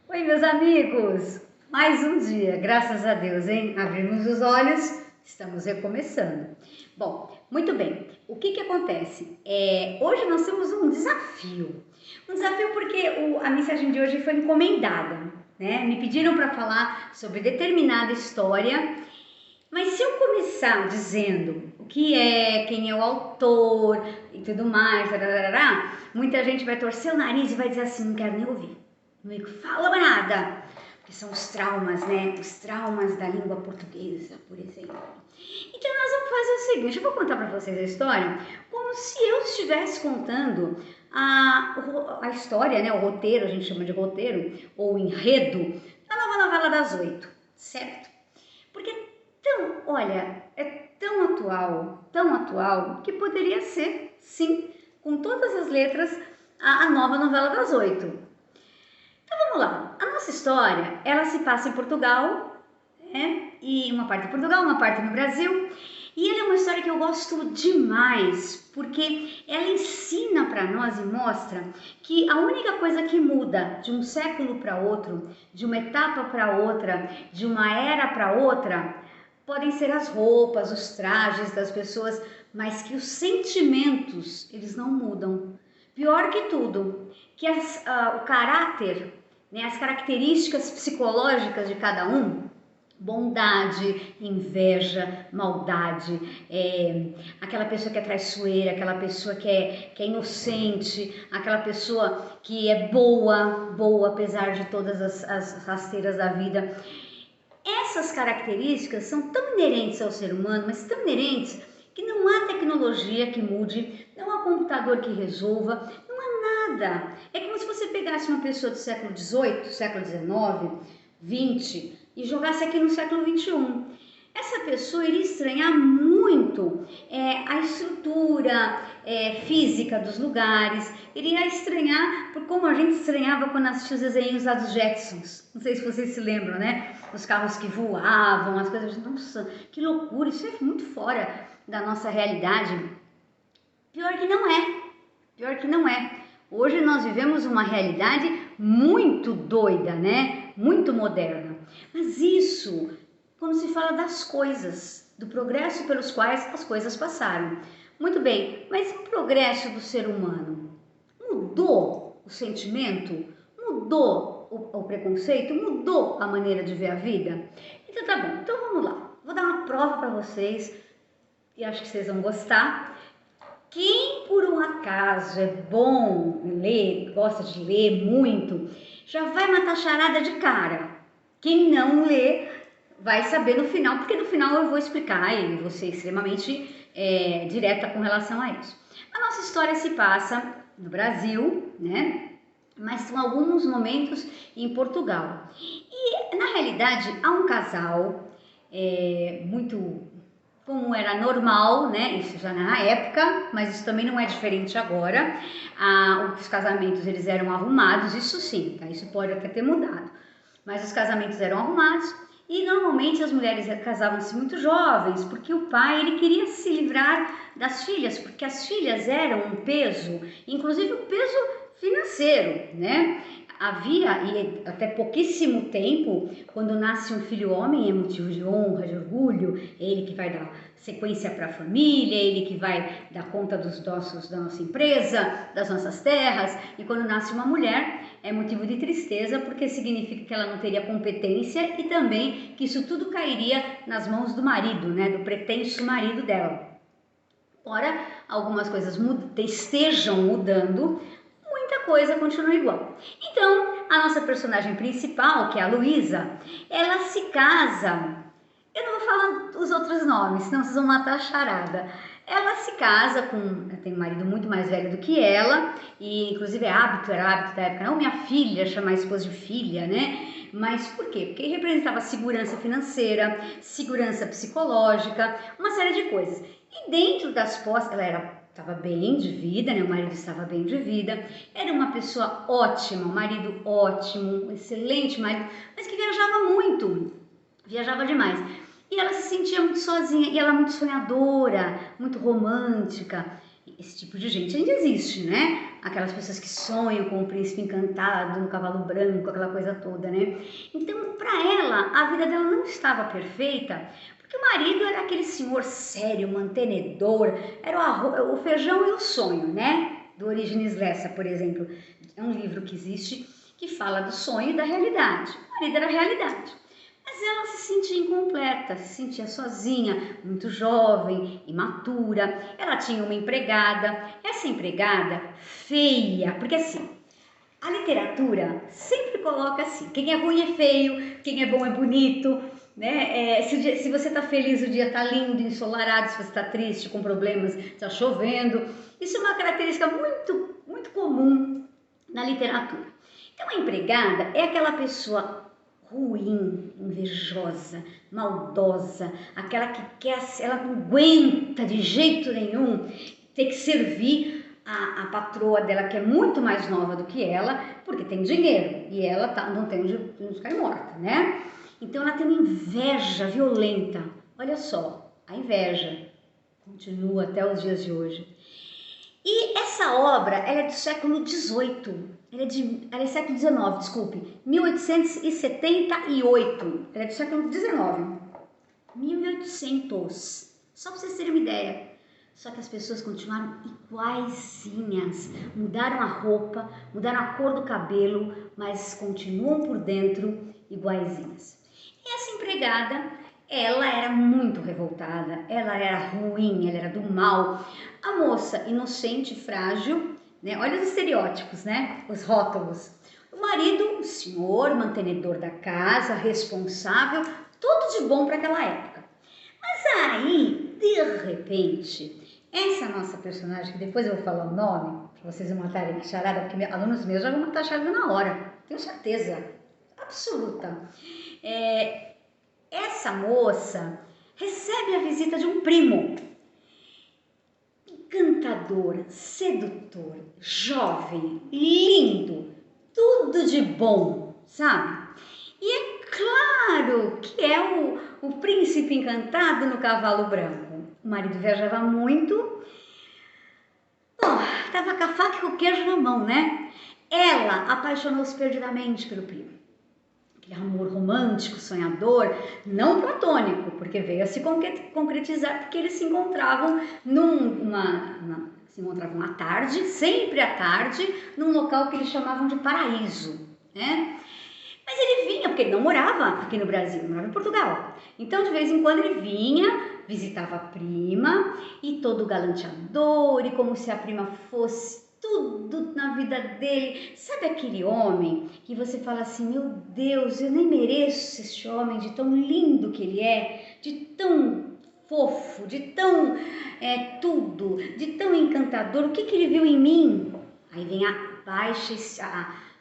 Oi, meus amigos! Mais um dia, graças a Deus, hein? Abrimos os olhos, estamos recomeçando. Bom, muito bem. O que acontece? Hoje nós temos um desafio. Um desafio porque a mensagem de hoje foi encomendada, né? Me pediram para falar sobre determinada história, mas se eu começar dizendo o que é, quem é o autor e tudo mais, muita gente vai torcer o nariz e vai dizer assim, não quero nem ouvir. Não fala nada, porque são os traumas, né? Os traumas da língua portuguesa, por exemplo. Então nós vamos fazer o seguinte, eu vou contar para vocês a história como se eu estivesse contando a história, né? O roteiro, a gente chama de roteiro, ou enredo, da nova novela das 8, certo? Porque olha, é tão atual, que poderia ser, sim, com todas as letras, a nova novela das 8. Então vamos lá, a nossa história, ela se passa em Portugal, né? E uma parte em Portugal, uma parte no Brasil. E ela é uma história que eu gosto demais, porque ela ensina para nós e mostra que a única coisa que muda de um século para outro, de uma etapa para outra, de uma era para outra, podem ser as roupas, os trajes das pessoas, mas que os sentimentos, eles não mudam. Pior que tudo, que o caráter, né, as características psicológicas de cada um, bondade, inveja, maldade, aquela pessoa que é traiçoeira, aquela pessoa que é inocente, aquela pessoa que é boa apesar de todas as rasteiras da vida. Essas características são tão inerentes ao ser humano, mas tão inerentes que não há tecnologia que mude, não há computador que resolva, não há nada. É como se você pegasse uma pessoa do século XVIII, século XIX, XX e jogasse aqui no século XXI. Essa pessoa iria estranhar muito a estrutura física dos lugares, iria estranhar por como a gente estranhava quando assistia os desenhos lá dos Jetsons. Não sei se vocês se lembram, né? Os carros que voavam, as coisas. Nossa, que loucura! Isso é muito fora da nossa realidade. Pior que não é. Pior que não é. Hoje nós vivemos uma realidade muito doida, né? Muito moderna. Mas isso, quando se fala das coisas, do progresso pelos quais as coisas passaram. Muito bem, mas o progresso do ser humano mudou o sentimento? Mudou o preconceito? Mudou a maneira de ver a vida? Então tá bom, então vamos lá. Vou dar uma prova para vocês e acho que vocês vão gostar. Quem por um acaso é bom em ler, gosta de ler muito, já vai matar charada de cara. Quem não lê vai saber no final, porque no final eu vou explicar e vou ser extremamente direta com relação a isso. A nossa história se passa no Brasil, né? Mas são alguns momentos em Portugal. E na realidade há um casal muito como era normal, né? Isso já na época, mas isso também não é diferente agora. Os casamentos eles eram arrumados, isso sim, tá? Isso pode até ter mudado. Mas os casamentos eram arrumados e normalmente as mulheres casavam-se muito jovens, porque o pai ele queria se livrar das filhas, porque as filhas eram um peso, inclusive um peso financeiro, né? Havia, e até pouquíssimo tempo, quando nasce um filho homem é motivo de honra, de orgulho, ele que vai dar sequência para a família, ele que vai dar conta dos nossos, da nossa empresa, das nossas terras, e quando nasce uma mulher é motivo de tristeza, porque significa que ela não teria competência e também que isso tudo cairia nas mãos do marido, né, do pretenso marido dela. Ora, algumas coisas estejam mudando, muita coisa continua igual. Então, a nossa personagem principal, que é a Luísa, ela se casa. Eu não vou falar os outros nomes, senão vocês vão matar a charada. Ela se casa tem um marido muito mais velho do que ela, e inclusive era hábito da época, não minha filha, chamar a esposa de filha, né? Mas por quê? Porque representava segurança financeira, segurança psicológica, uma série de coisas. E dentro das posses, estava bem de vida, né? O marido estava bem de vida, era uma pessoa ótima, um marido ótimo, um excelente marido, mas que viajava muito, viajava demais. E ela se sentia muito sozinha, e ela muito sonhadora, muito romântica. Esse tipo de gente ainda existe, né? Aquelas pessoas que sonham com o príncipe encantado, no cavalo branco, aquela coisa toda, né? Então, para ela, a vida dela não estava perfeita, porque o marido era aquele senhor sério, mantenedor, era o feijão e o sonho, né? Do Origenes Lessa, por exemplo. É um livro que existe que fala do sonho e da realidade. O marido era a realidade. Mas ela se sentia incompleta, se sentia sozinha, muito jovem, imatura. Ela tinha uma empregada, essa empregada feia, porque assim, a literatura sempre coloca assim, quem é ruim é feio, quem é bom é bonito, né? Se você está feliz, o dia está lindo, ensolarado, se você está triste, com problemas, está chovendo. Isso é uma característica muito, muito comum na literatura. Então, a empregada é aquela pessoa ruim, invejosa, maldosa, aquela que quer, ela não aguenta de jeito nenhum ter que servir a patroa dela, que é muito mais nova do que ela, porque tem dinheiro e ela não tem onde ficar morta, né? Então ela tem uma inveja violenta. Olha só, a inveja continua até os dias de hoje. E essa obra, ela é do século XVIII, ela é século XIX, desculpe, 1878, ela é do século XIX, 1800, só para vocês terem uma ideia. Só que as pessoas continuaram iguaizinhas, mudaram a roupa, mudaram a cor do cabelo, mas continuam por dentro iguaizinhas. E essa empregada, ela era muito revoltada, ela era ruim, ela era do mal. A moça inocente, frágil, né? Olha os estereótipos, né? Os rótulos. O marido, o senhor, mantenedor da casa, responsável, tudo de bom para aquela época. Mas aí, de repente, essa nossa personagem, que depois eu vou falar o nome, para vocês não matarem a charada, porque alunos meus já vão matar a charada na hora, tenho certeza, absoluta. Essa moça recebe a visita de um primo, encantador, sedutor, jovem, lindo, tudo de bom, sabe? E é claro que é o príncipe encantado no cavalo branco. O marido viajava muito, tava com a faca e com o queijo na mão, né? Ela apaixonou-se perdidamente pelo primo. Aquele amor romântico, sonhador, não platônico, porque veio a se concretizar porque eles se encontravam se encontravam à tarde, sempre à tarde, num local que eles chamavam de paraíso, né? Mas ele vinha, porque ele não morava aqui no Brasil, ele morava em Portugal. Então, de vez em quando, ele vinha, visitava a prima, e todo galanteador, e como se a prima fosse tudo na vida dele. Sabe aquele homem que você fala assim, meu Deus, eu nem mereço esse homem, de tão lindo que ele é, de tão fofo, de tão tudo, de tão encantador, o que ele viu em mim? Aí vem a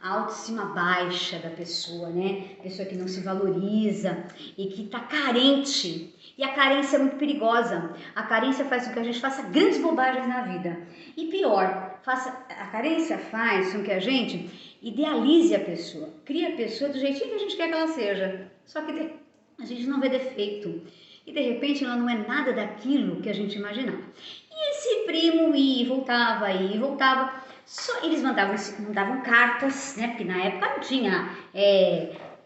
autoestima baixa da pessoa, né? Pessoa que não se valoriza e que tá carente. E a carência é muito perigosa. A carência faz com que a gente faça grandes bobagens na vida. E pior, a carência faz com que a gente idealize a pessoa, crie a pessoa do jeitinho que a gente quer que ela seja. Só que a gente não vê defeito. E de repente ela não é nada daquilo que a gente imaginava. E esse primo ia e voltava, ia e voltava. Eles mandavam cartas, né? Porque na época não tinha,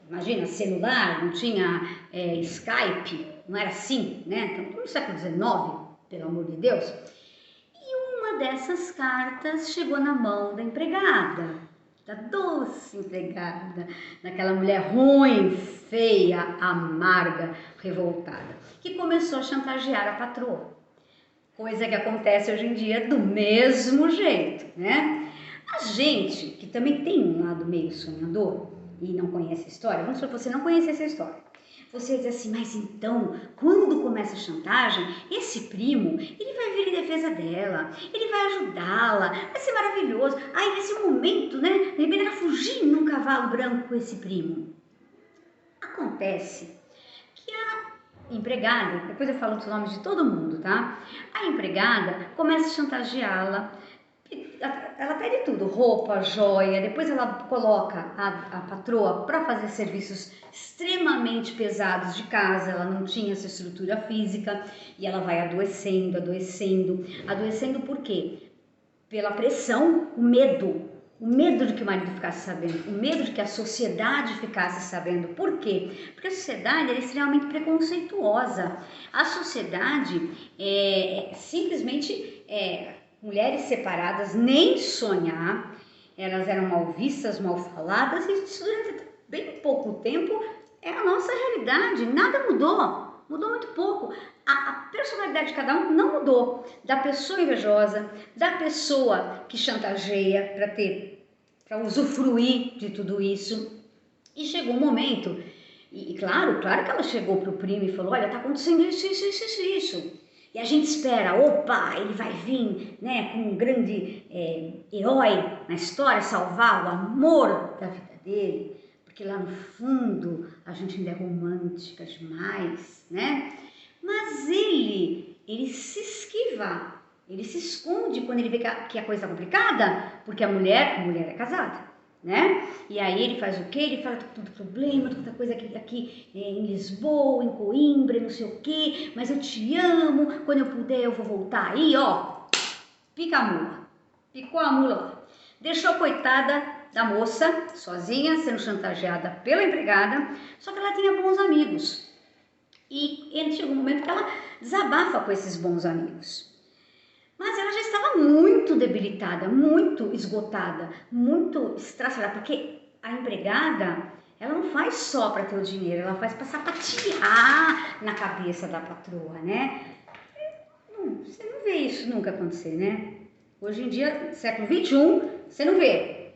imagina, celular, não tinha Skype, não era assim, né? Então, no século XIX, pelo amor de Deus. E uma dessas cartas chegou na mão da empregada, da doce empregada, daquela mulher ruim, feia, amarga, revoltada, que começou a chantagear a patroa. Coisa que acontece hoje em dia do mesmo jeito, né? A gente, que também tem um lado meio sonhador e não conhece a história, vamos supor que você não conhece essa história. Você diz assim, mas então, quando começa a chantagem, esse primo, ele vai vir em defesa dela, ele vai ajudá-la, vai ser maravilhoso. Aí nesse momento, né, de repente ela fugir num cavalo branco com esse primo. Acontece que a empregada, depois eu falo os nomes de todo mundo, tá? A empregada começa a chantageá-la, ela pede tudo, roupa, joia, depois ela coloca a patroa para fazer serviços extremamente pesados de casa, ela não tinha essa estrutura física e ela vai adoecendo por quê? pela pressão, o medo de que o marido ficasse sabendo, o medo de que a sociedade ficasse sabendo. Por quê? Porque a sociedade é extremamente preconceituosa. A sociedade simplesmente mulheres separadas, nem sonhar, elas eram mal vistas, mal faladas, e isso durante bem pouco tempo é a nossa realidade, nada mudou, mudou muito pouco. A personalidade de cada um não mudou, da pessoa invejosa, da pessoa que chantageia para usufruir de tudo isso. E chegou um momento, e claro que ela chegou para o primo e falou, olha, tá acontecendo isso. E a gente espera, opa, ele vai vir, né, como um grande herói na história, salvar o amor da vida dele, porque lá no fundo a gente ainda é romântica demais, né? Mas ele se esquiva, ele se esconde quando ele vê que a coisa é complicada, porque a mulher é casada, né? E aí ele faz o quê? Ele fala, tô com tanto problema, tô com tanta coisa aqui em Lisboa, em Coimbra, não sei o quê, mas eu te amo, quando eu puder eu vou voltar aí, ó, pica a mula, picou a mula lá. Deixou a coitada da moça sozinha, sendo chantageada pela empregada, só que ela tinha bons amigos. E chegou um momento que ela desabafa com esses bons amigos. Mas ela já estava muito debilitada, muito esgotada, muito estressada, porque a empregada, ela não faz só para ter o dinheiro, ela faz para sapatear na cabeça da patroa, né? Você não vê isso nunca acontecer, né? Hoje em dia, século XXI, você não vê.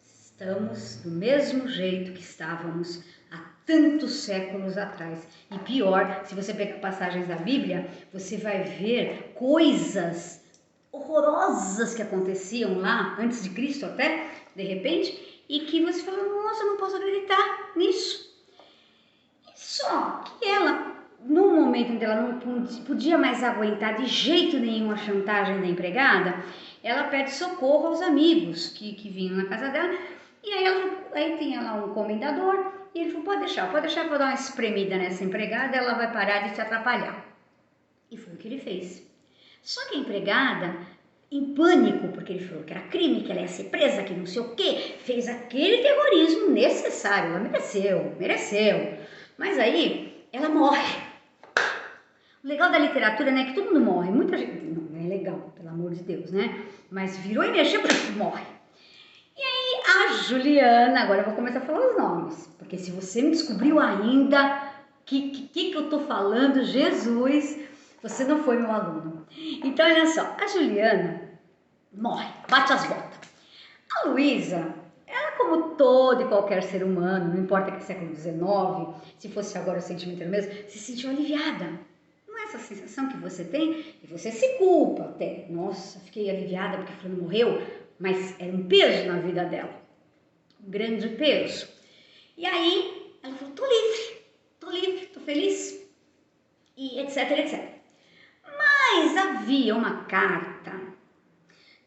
Estamos do mesmo jeito que estávamos há tantos séculos atrás. E pior, se você pegar passagens da Bíblia, você vai ver coisas horrorosas que aconteciam lá, antes de Cristo até, de repente, e que você fala, nossa, eu não posso acreditar nisso. E só que ela, num momento em que ela não podia mais aguentar de jeito nenhum a chantagem da empregada, ela pede socorro aos amigos que vinham na casa dela. E aí tinha lá um comendador, e ele falou, pode deixar, que eu vou dar uma espremida nessa empregada, ela vai parar de te atrapalhar. E foi o que ele fez. Só que a empregada, em pânico, porque ele falou que era crime, que ela ia ser presa, que não sei o quê, fez aquele terrorismo necessário, ela mereceu. Mas aí, ela morre. O legal da literatura, né, é que todo mundo morre, muita gente, não é legal, pelo amor de Deus, né, mas virou e mexeu, morre. E aí a Juliana, agora eu vou começar a falar os nomes, porque se você não descobriu ainda que eu tô falando, Jesus, você não foi meu aluno. Então olha só, a Juliana morre, bate as botas. A Luísa, ela como todo e qualquer ser humano, não importa que é século XIX, se fosse agora o sentimento era o mesmo, se sentiu aliviada. Não é essa sensação que você tem? E você se culpa até. Nossa, fiquei aliviada porque fulano morreu. Mas era um peso na vida dela, um grande peso. E aí ela falou, tô livre, tô feliz, e etc. Mas havia uma carta,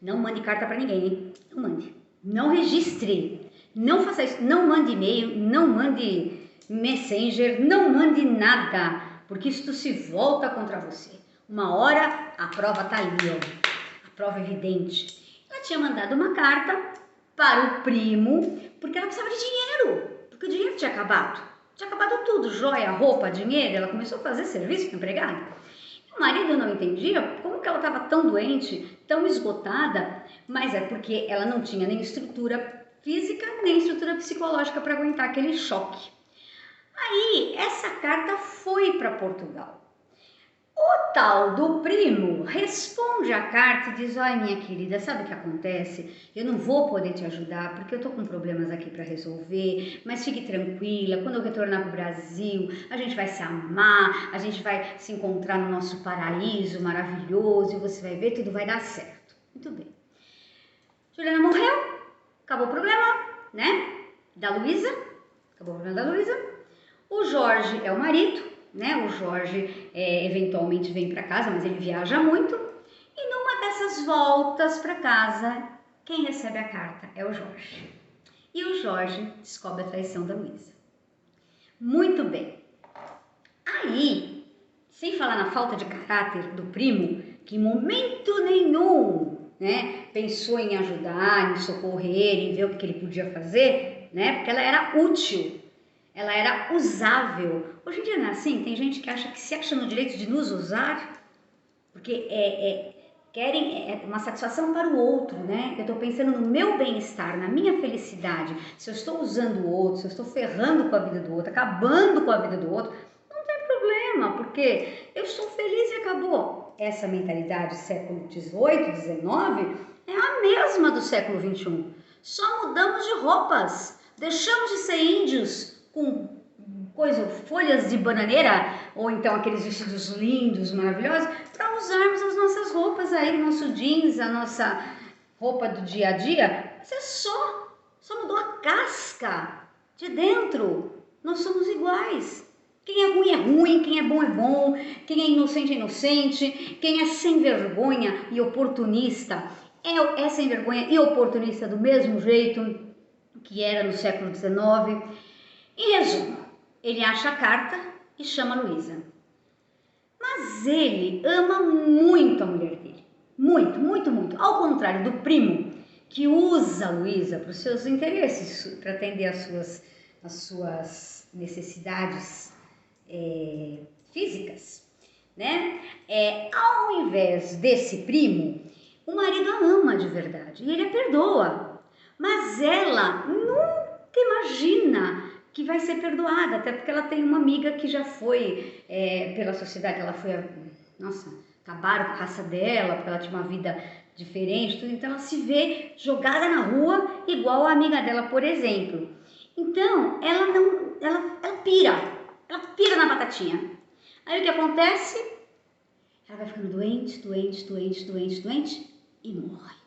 não mande carta para ninguém, hein? Não mande, não registre, não faça isso, não mande e-mail, não mande messenger, não mande nada, porque isso se volta contra você. Uma hora a prova tá ali, ó, a prova evidente. Ela tinha mandado uma carta para o primo, porque ela precisava de dinheiro, porque o dinheiro tinha acabado. Tinha acabado tudo, joia, roupa, dinheiro, ela começou a fazer serviço para empregada. O marido não entendia como que ela estava tão doente, tão esgotada, mas é porque ela não tinha nem estrutura física, nem estrutura psicológica para aguentar aquele choque. Aí, essa carta foi para Portugal. O tal do primo responde a carta e diz, olha minha querida, sabe o que acontece? Eu não vou poder te ajudar porque eu tô com problemas aqui para resolver, mas fique tranquila, quando eu retornar para o Brasil, a gente vai se amar, a gente vai se encontrar no nosso paraíso maravilhoso e você vai ver, tudo vai dar certo. Muito bem. Juliana morreu, acabou o problema, né? Da Luísa, acabou o problema da Luísa. O Jorge é o marido, né? O Jorge eventualmente vem para casa, mas ele viaja muito. E numa dessas voltas para casa, quem recebe a carta é o Jorge. E o Jorge descobre a traição da Luísa. Muito bem. Aí, sem falar na falta de caráter do primo, que em momento nenhum né? Pensou em ajudar, em socorrer, em ver o que ele podia fazer, né? Porque ela era útil, ela era usável. Hoje em dia não é assim? Tem gente que acha que se acha no direito de nos usar, porque querem uma satisfação para o outro, né? Eu estou pensando no meu bem-estar, na minha felicidade. Se eu estou usando o outro, se eu estou ferrando com a vida do outro, acabando com a vida do outro, não tem problema, porque eu estou feliz e acabou. Essa mentalidade do século XVIII, XIX é a mesma do século XXI. Só mudamos de roupas, deixamos de ser índios com folhas de bananeira, ou então aqueles vestidos lindos, maravilhosos, para usarmos as nossas roupas aí, o nosso jeans, a nossa roupa do dia a dia. Mas só mudou a casca de dentro. Nós somos iguais. Quem é ruim, quem é bom, quem é inocente, quem é sem vergonha e oportunista é sem vergonha e oportunista do mesmo jeito que era no século XIX. Em resumo, ele acha a carta e chama a Luísa. Mas ele ama muito a mulher dele. Muito, muito, muito. Ao contrário do primo, que usa a Luísa para os seus interesses, para atender as suas necessidades físicas, né? Ao invés desse primo, o marido a ama de verdade e ele a perdoa. Mas ela nunca imagina que vai ser perdoada, até porque ela tem uma amiga que já foi pela sociedade, ela foi, acabaram com a raça dela, porque ela tinha uma vida diferente, tudo, então ela se vê jogada na rua igual a amiga dela, por exemplo. Então ela pira na batatinha. Aí o que acontece? Ela vai ficando doente e morre.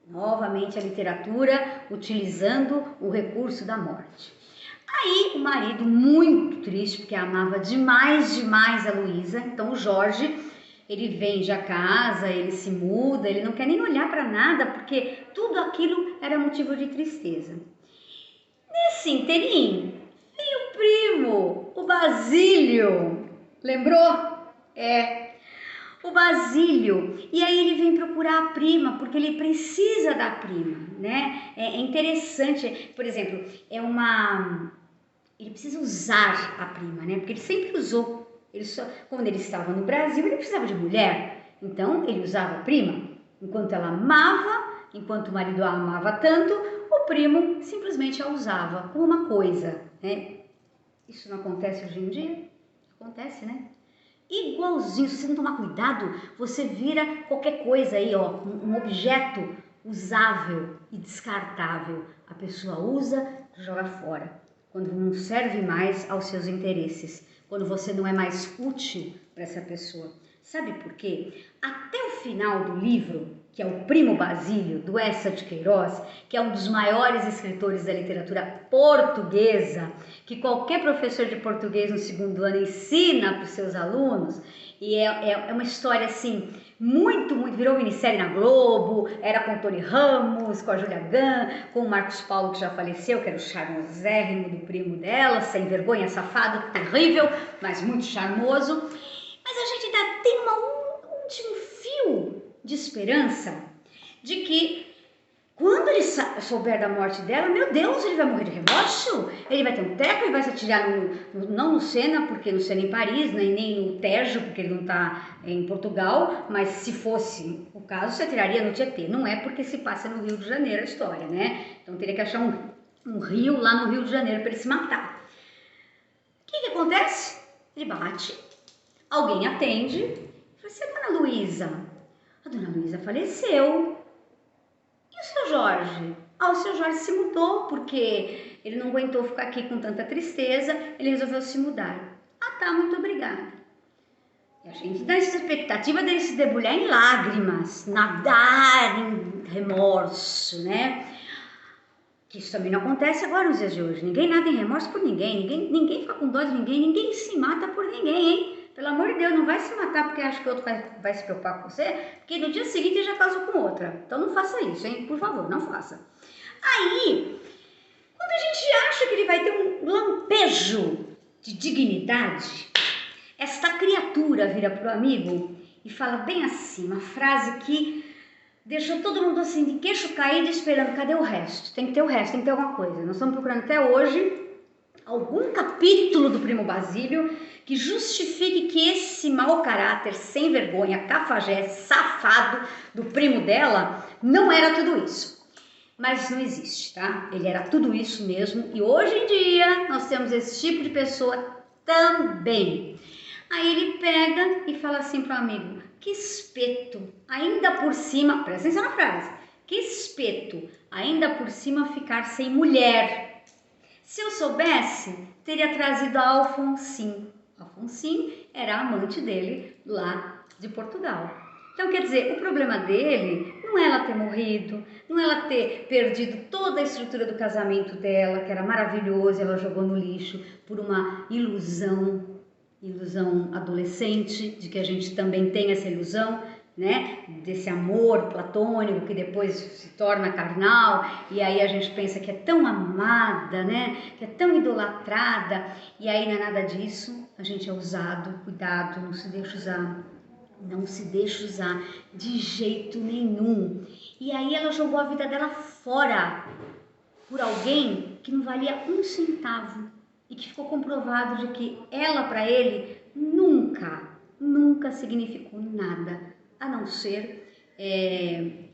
Novamente a literatura utilizando o recurso da morte. Aí o marido, muito triste, porque amava demais a Luísa, então o Jorge, ele vende a casa, ele se muda, ele não quer nem olhar para nada, porque tudo aquilo era motivo de tristeza. Nesse inteirinho, veio o primo, o Basílio, lembrou? O Basílio, e aí ele vem procurar a prima, porque ele precisa da prima, né? É interessante, por exemplo, ele precisa usar a prima, né? Porque ele sempre usou, quando ele estava no Brasil, ele precisava de mulher, então ele usava a prima, enquanto ela amava, enquanto o marido a amava tanto, o primo simplesmente a usava como uma coisa, né? Isso não acontece hoje em dia? Acontece, né? Igualzinho, se você não tomar cuidado, você vira qualquer coisa aí, ó, um objeto usável e descartável. A pessoa usa, joga fora, quando não serve mais aos seus interesses, quando você não é mais útil para essa pessoa. Sabe por quê? Até o final do livro, que é o Primo Basílio, do Eça de Queiroz, que é um dos maiores escritores da literatura portuguesa, que qualquer professor de português no segundo ano ensina para os seus alunos, e é uma história assim, muito, virou minissérie na Globo, era com o Tony Ramos, com a Júlia Gann, com o Marcos Paulo, que já faleceu, que era o charmosérrimo do primo dela, sem vergonha, safado, terrível, mas muito charmoso. Mas a gente ainda tem um último fio de esperança de que quando ele souber da morte dela, meu Deus, ele vai morrer de remorso? Ele vai ter um teco, ele vai se atirar não no Sena, porque no Sena em Paris, nem no Tejo, porque ele não está em Portugal, mas se fosse o caso, se atiraria no Tietê. Não é porque se passa no Rio de Janeiro a história, né? Então teria que achar um rio lá no Rio de Janeiro para ele se matar. O que acontece? Ele bate. Alguém atende e fala assim, Dona Luísa, a Dona Luísa faleceu. E o seu Jorge? O seu Jorge se mudou porque ele não aguentou ficar aqui com tanta tristeza, ele resolveu se mudar. Tá, muito obrigada. E a gente dá essa expectativa dele se debulhar em lágrimas, nadar em remorso, né? Que isso também não acontece agora nos dias de hoje. Ninguém nada em remorso por ninguém, ninguém fica com dó de ninguém se mata por ninguém, hein? Pelo amor de Deus, não vai se matar porque acha que o outro vai se preocupar com você, porque no dia seguinte ele já casou com outra. Então não faça isso, hein? Por favor, não faça. Aí, quando a gente acha que ele vai ter um lampejo de dignidade, esta criatura vira pro amigo e fala bem assim, uma frase que deixou todo mundo assim de queixo caído esperando, cadê o resto? Tem que ter o resto, tem que ter alguma coisa. Nós estamos procurando até hoje algum capítulo do Primo Basílio que justifique que esse mau caráter, sem vergonha, cafajeste, safado do primo dela não era tudo isso. Mas não existe, tá? Ele era tudo isso mesmo e hoje em dia nós temos esse tipo de pessoa também. Aí ele pega e fala assim pro amigo, que espeto, ainda por cima, presta atenção na frase, que espeto, ainda por cima ficar sem mulher. Se eu soubesse, teria trazido a Alfonsim. Alfonsim era a amante dele lá de Portugal. Então, quer dizer, o problema dele não é ela ter morrido, não é ela ter perdido toda a estrutura do casamento dela, que era maravilhoso, ela jogou no lixo por uma ilusão adolescente, de que a gente também tem essa ilusão, né, desse amor platônico que depois se torna carnal e aí a gente pensa que é tão amada, né, que é tão idolatrada e aí não é nada disso, a gente é usado, cuidado, não se deixa usar. Não se deixa usar de jeito nenhum. E aí ela jogou a vida dela fora por alguém que não valia um centavo e que ficou comprovado de que ela para ele nunca significou nada, a não ser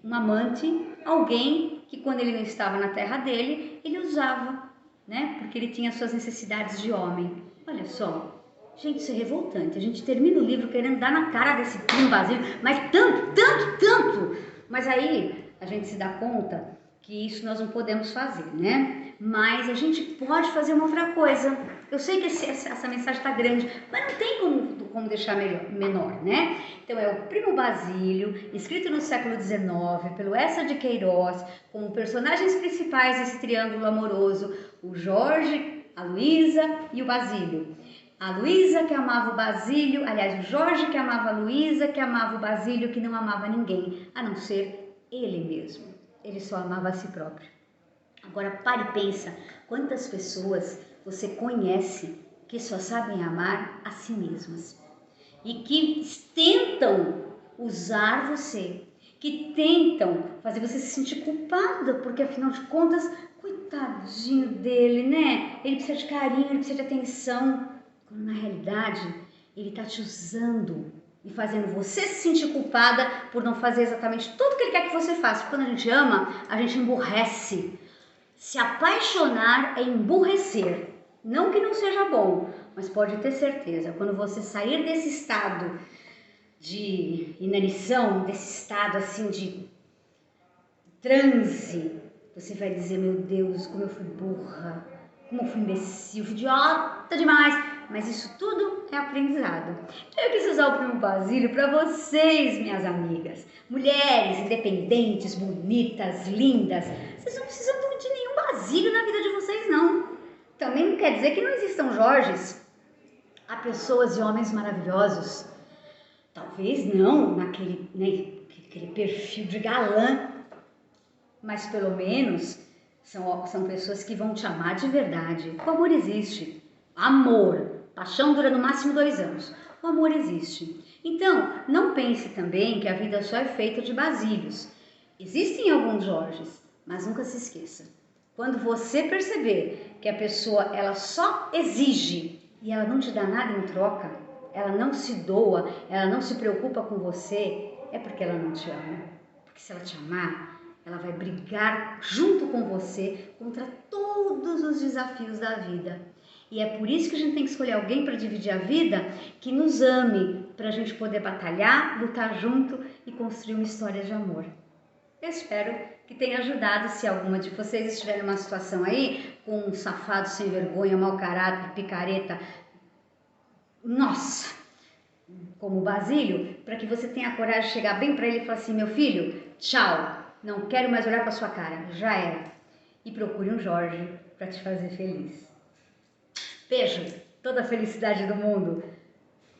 um amante, alguém que quando ele não estava na terra dele, ele usava, né? Porque ele tinha suas necessidades de homem. Olha só. Gente, isso é revoltante. A gente termina o livro querendo dar na cara desse Primo Basílio, mas tanto. Mas aí a gente se dá conta que isso nós não podemos fazer, né? Mas a gente pode fazer uma outra coisa. Eu sei que essa mensagem está grande, mas não tem como deixar menor, né? Então é o Primo Basílio, escrito no século XIX pelo Eça de Queiroz, como personagens principais desse triângulo amoroso, o Jorge, a Luísa e o Basílio. A Luísa que amava o Basílio, aliás, o Jorge que amava a Luísa, que amava o Basílio, que não amava ninguém, a não ser ele mesmo. Ele só amava a si próprio. Agora pare e pensa, quantas pessoas você conhece que só sabem amar a si mesmas e que tentam usar você, que tentam fazer você se sentir culpada, porque afinal de contas, coitadinho dele, né? Ele precisa de carinho, ele precisa de atenção. Quando na realidade ele está te usando e fazendo você se sentir culpada por não fazer exatamente tudo que ele quer que você faça. Quando a gente ama, a gente emburrece. Se apaixonar é emburrecer. Não que não seja bom, mas pode ter certeza, quando você sair desse estado de inanição, desse estado assim de transe, você vai dizer, meu Deus, como eu fui burra, como eu fui imbecil, fui idiota demais. Mas isso tudo é aprendizado. Então eu quis usar o Primo Basílio para vocês, minhas amigas. Mulheres independentes, bonitas, lindas. Vocês não precisam de nenhum Basílio na vida de vocês, não. Também não quer dizer que não existam Jorges. Há pessoas e homens maravilhosos. Talvez não naquele aquele perfil de galã. Mas pelo menos são pessoas que vão te amar de verdade. O amor existe. Amor. Paixão dura no máximo 2 anos. O amor existe. Então, não pense também que a vida só é feita de Basílios. Existem alguns Jorges, mas nunca se esqueça. Quando você perceber que a pessoa ela só exige e ela não te dá nada em troca, ela não se doa, ela não se preocupa com você, é porque ela não te ama. Porque se ela te amar, ela vai brigar junto com você contra todos os desafios da vida. E é por isso que a gente tem que escolher alguém para dividir a vida que nos ame, para a gente poder batalhar, lutar junto e construir uma história de amor. Eu espero que tenha ajudado. Se alguma de vocês estiver numa situação aí, com um safado sem vergonha, mau caráter, picareta, nossa, como o Basílio, para que você tenha a coragem de chegar bem para ele e falar assim, meu filho, tchau, não quero mais olhar para sua cara, já era. E procure um Jorge para te fazer feliz. Beijo, toda a felicidade do mundo.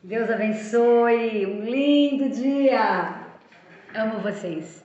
Deus abençoe, um lindo dia. Amo vocês.